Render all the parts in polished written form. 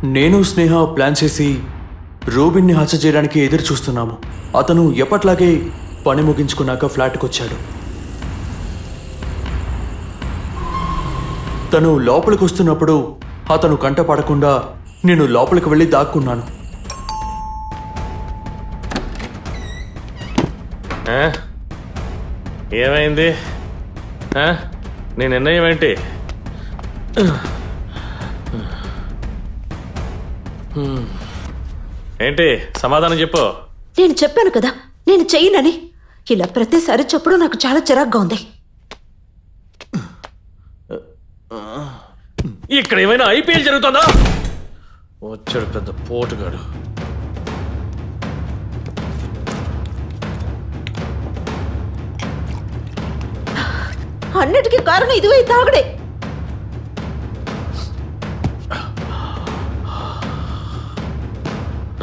నేను స్నేహ ప్లాన్ చేసి రూబిన్ని హత్య చేయడానికి ఎదురు చూస్తున్నాము. అతను ఎప్పట్లాగే పని ముగించుకున్నాక ఫ్లాట్కి వచ్చాడు. తను లోపలికి వస్తున్నప్పుడు అతను కంట పడకుండా నేను లోపలికి వెళ్ళి దాక్కున్నాను. ఏమైంది? నీ నిర్ణయం ఏంటి? ఏంటి సమాధానం చెప్పు. నేను చెప్పాను కదా నేను చెయ్యనని. ఇలా ప్రతిసారి చెప్పడం నాకు చాలా చిరాగ్గా ఉంది. ఇక్కడ ఏమైనా ఐపీఎల్ జరుగుతుందా? వచ్చాడు పెద్ద పోటుగాడు. అన్నిటికీ కారణం ఇదిగో ఈ తాగడే.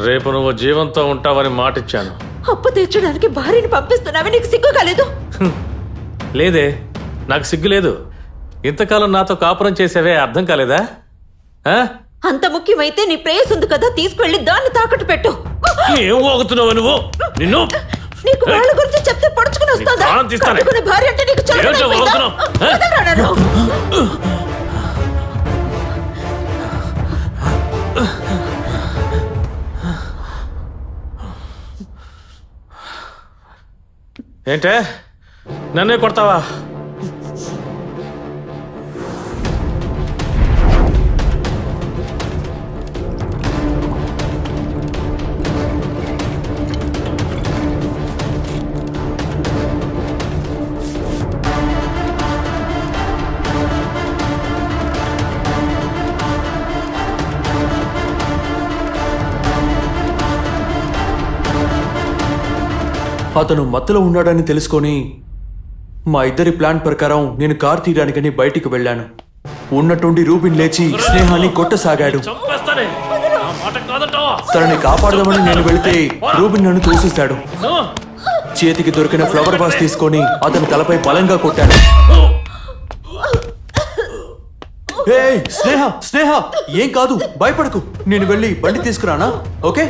రేపు నువ్వు జీవంతో ఉంటావని మాటిచ్చాను. అప్పు తీర్చడానికి భార్యని పంపిస్తున్నావే, నీకు సిగ్గు కాలేదు? లేదే, నాకు సిగ్గు లేదు. ఇంతకాలం నాతో కాపురం చేసేవే అర్థం కాలేదా? అంత ముఖ్యమైతే నీ ప్రేయస్ ఉంది కదా, తీసుకువెళ్ళి దాన్ని తాకట్టు పెట్టు. ఏం పోగుతున్నావు నువ్వు? నిన్ను నీకు వాళ్ళ గురించి చెప్తే పడుచుకుని వస్తుందా? కట్టుకునే భార్య అంటే నీకు ఏంటే నన్నే కొడతావా? అతను మత్తులో ఉన్నాడని తెలుసుకొని మా ఇద్దరి ప్లాన్ ప్రకారం నేను కార్ తీయడానికని బయటికి వెళ్ళాను. ఉన్నట్టుండి రూబిన్ లేచి స్నేహాన్ని కొట్టసాగాడు. తనని కాపాడదామని నేను వెళితే రూబిన్ నన్ను తోసేశాడు. చేతికి దొరికిన ఫ్లవర్ వాస్ తీసుకొని అతని తలపై బలంగా కొట్టాను. స్నేహ స్నేహ ఏం కాదు, భయపడకు. నేను వెళ్ళి బండి తీసుకురానా? ఓకే.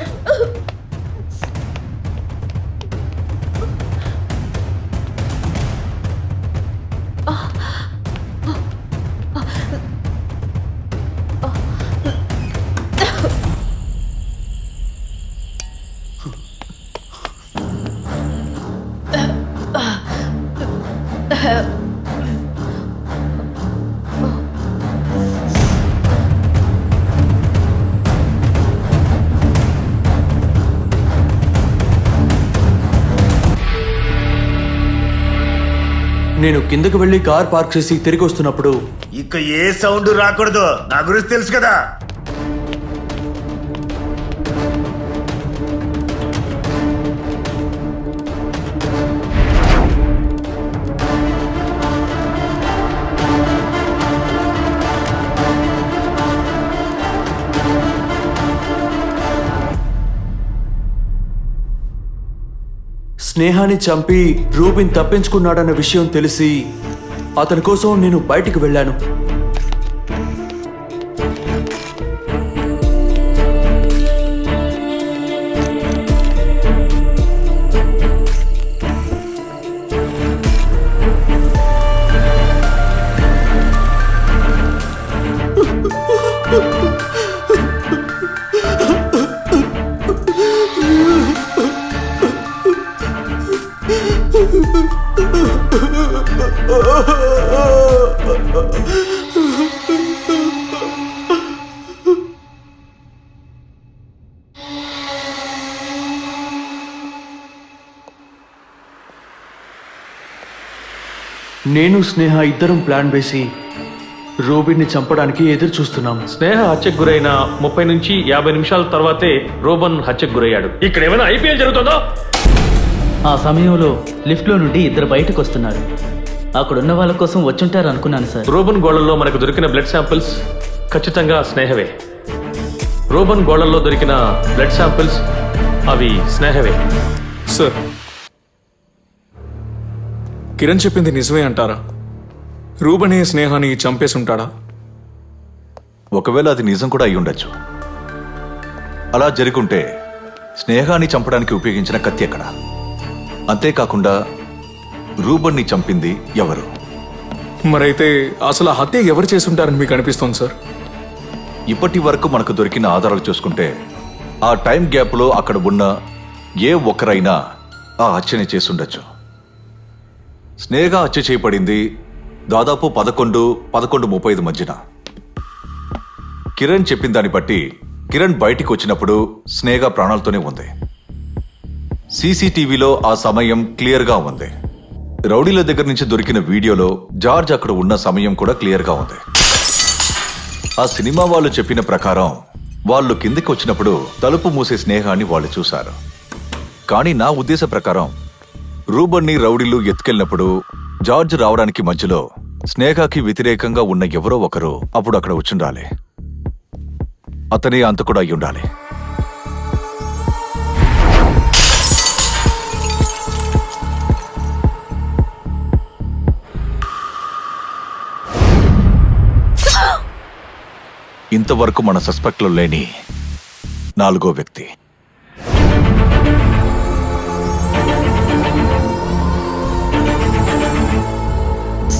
నేను కిందకు వెళ్ళి కార్ పార్క్ చేసి తిరిగి వస్తున్నప్పుడు ఇక ఏ సౌండ్ రాకూడదు, నా గురించి తెలుసు కదా. స్నేహాన్ని చంపి రూబిన్ తప్పించుకున్నాడన్న విషయం తెలిసి అతని కోసం నేను బయటికి వెళ్ళాను. నేను స్నేహ ఇద్దరం ప్లాన్ వేసి రూబిన్ని చంపడానికి ఎదురు చూస్తున్నాం. స్నేహ హత్యకు గురైన 30 నుంచి 50 నిమిషాల తర్వాతే రోబన్ హత్యకు గురయ్యాడు. ఇక్కడ ఏమైనా ఐపీఎల్ జరుగుతుందో? ఆ సమయంలో లిఫ్ట్ లో నుండి ఇద్దరు బయటకు వస్తున్నారు. అక్కడున్న వాళ్ళ కోసం వచ్చుంటారు అనుకున్నాను సార్. రోబన్ గోళల్లో మనకు దొరికిన బ్లడ్ శాంపిల్స్ ఖచ్చితంగా స్నేహవే. రోబన్ గోళల్లో దొరికిన బ్లడ్ శాంపిల్స్ అవి స్నేహవే. సార్, కిరణ్ చెప్పింది నిజమే అంటారా? రూబనే స్నేహాన్ని చంపేసి ఉంటాడా? ఒకవేళ అది నిజం కూడా అయి ఉండొచ్చు. అలా జరుగుంటే స్నేహాన్ని చంపడానికి ఉపయోగించిన కత్తి ఎక్కడ? అంతేకాకుండా రూబన్ని చంపింది ఎవరు? మరైతే అసలు ఆ హత్య ఎవరు చేసుంటారని మీకు అనిపిస్తోంది సార్? ఇప్పటి వరకు మనకు దొరికిన ఆధారాలు చూసుకుంటే ఆ టైం గ్యాప్లో అక్కడ ఉన్న ఏ ఒక్కరైనా ఆ హత్యని చేసుండొచ్చు. స్నేహ హత్య చేయబడింది దాదాపు 11:35 మధ్యన. కిరణ్ చెప్పిన దాన్ని బట్టి కిరణ్ బయటికి వచ్చినప్పుడు స్నేహ ప్రాణాలతోనే ఉంది. సీసీటీవీలో ఆ సమయం క్లియర్గా ఉంది. రౌడీల దగ్గర నుంచి దొరికిన వీడియోలో జార్జ్ అక్కడ ఉన్న సమయం కూడా క్లియర్గా ఉంది. ఆ సినిమా వాళ్ళు చెప్పిన ప్రకారం వాళ్ళు కిందికి వచ్చినప్పుడు తలుపు మూసే స్నేహాన్ని వాళ్ళు చూశారు. కానీ నా ఉద్దేశ ప్రకారం రూబన్ని రౌడీలు ఎత్తుకెళ్ళినప్పుడు జార్జ్ రావడానికి మధ్యలో స్నేహకి వ్యతిరేకంగా ఉన్న ఎవరో ఒకరు అప్పుడు అక్కడ వచ్చుండాలి. అతనే అంతకుడు అయి ఉండాలి. ఇంతవరకు మన సస్పెక్ట్లో లేని 4వ వ్యక్తి.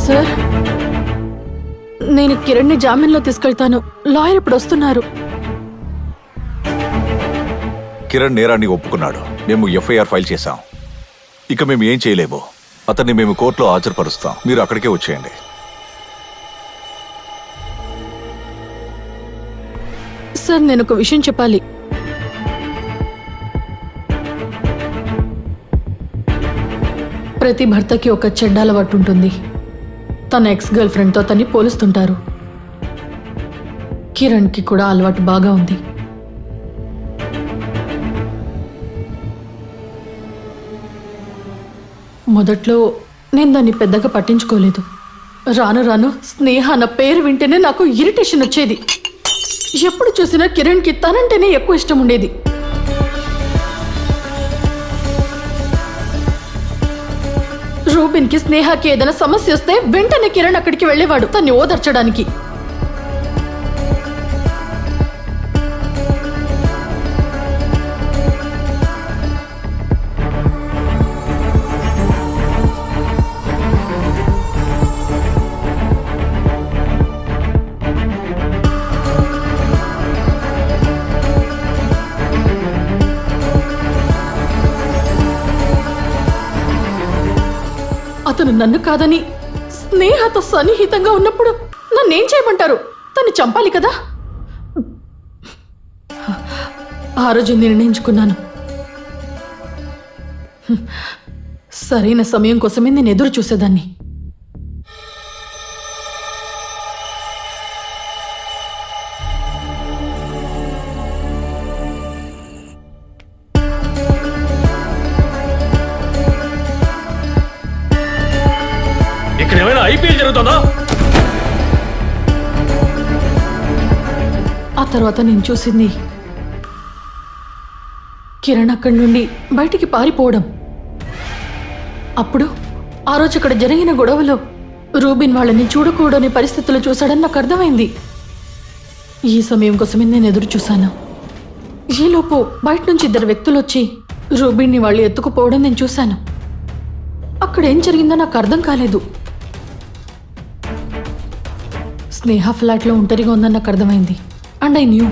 సార్, నేను కిరణ్ని జామీన్లో తీసుకెళ్తాను. లాయర్ ఇప్పుడు వస్తున్నారు. కిరణ్ నేరాన్ని ఒప్పుకున్నాడు. మేము ఎఫ్ఐఆర్ ఫైల్ చేశాం. ఇక మేము ఏం చేయలేము. అతన్ని మేము కోర్టులో హాజరుపరుస్తాం. మీరు అక్కడికే వచ్చేయండి. సార్, నేను ఒక విషయం చెప్పాలి. ప్రతి భర్తకి ఒక చెడ్డ అలవాటు ఉంటుంది. తన ఎక్స్ గర్ల్ ఫ్రెండ్తో తన్ని పోలుస్తుంటారు. కిరణ్కి కూడా అలవాటు బాగా ఉంది. మొదట్లో నేను దాన్ని పెద్దగా పట్టించుకోలేదు. రాను రాను స్నేహ అన్న పేరు వింటేనే నాకు ఇరిటేషన్ వచ్చేది. ఎప్పుడు చూసినా కిరణ్కి తనంటేనే ఎక్కువ ఇష్టం ఉండేది. రూబిన్కి స్నేహకి ఏదైనా సమస్య వస్తే వెంటనే కిరణ్ అక్కడికి వెళ్ళేవాడు తన్ని ఓదార్చడానికి. అతను నన్ను కాదని స్నేహతో సన్నిహితంగా ఉన్నప్పుడు నన్నేం చేయమంటారు? తను చంపాలి కదా. ఆ రోజు నిర్ణయించుకున్నాను. సరైన సమయం కోసమే నేను ఎదురు చూసేదాన్ని. ఇక్కడ ఏమైనా ఐపీఎల్ జరుగుతుందా? ఆ తర్వాత నేను చూసింది కిరణ్ అక్కడి నుండి బయటికి పారిపోవడం. అప్పుడు ఆ రోజు అక్కడ జరిగిన గొడవలో రూబిన్ వాళ్ళని చూడకూడని పరిస్థితులు చూశాడని నాకు అర్థమైంది. ఈ సమయం కోసమే నేను ఎదురు చూశాను. ఈలోపు బయట నుంచి 2 వ్యక్తులు వచ్చి రూబిన్ని వాళ్ళు ఎత్తుకుపోవడం నేను చూశాను. అక్కడ ఏం జరిగిందో నాకు అర్థం కాలేదు. స్నేహ ఫ్లాట్లో ఒంటరిగా ఉందని నాకు అర్థమైంది. అండ్ ఐ న్యూ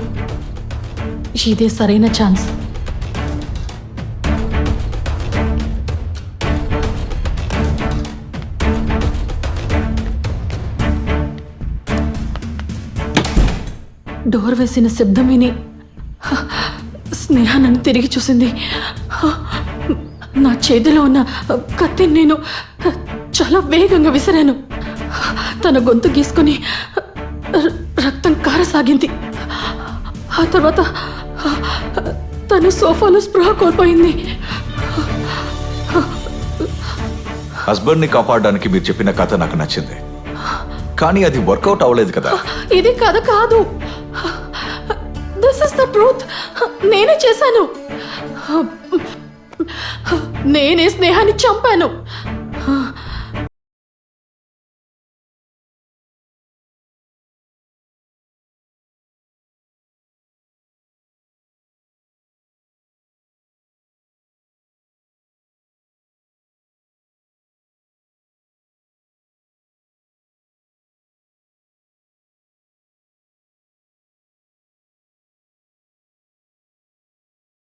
ఇదే సరైన ఛాన్స్. డోర్ వేసిన శబ్దం విని స్నేహ నన్ను తిరిగి చూసింది. నా చేతిలో ఉన్న కత్తిని నేను చాలా వేగంగా విసిరాను. తన గొంతు గీసుకొని రక్తం కారసాగింది. ఆ తర్వాత తను సోఫాలో స్పృహ కోల్పోయింది. హస్బెండ్ని కాపాడడానికి మీరు చెప్పిన కథ నాకు నచ్చింది. కానీ అది వర్కౌట్ అవ్వలేదు కదా. ఇది కథ కాదు. This is the truth. నేనే చేశాను. నేనే స్నేహాన్ని చంపాను.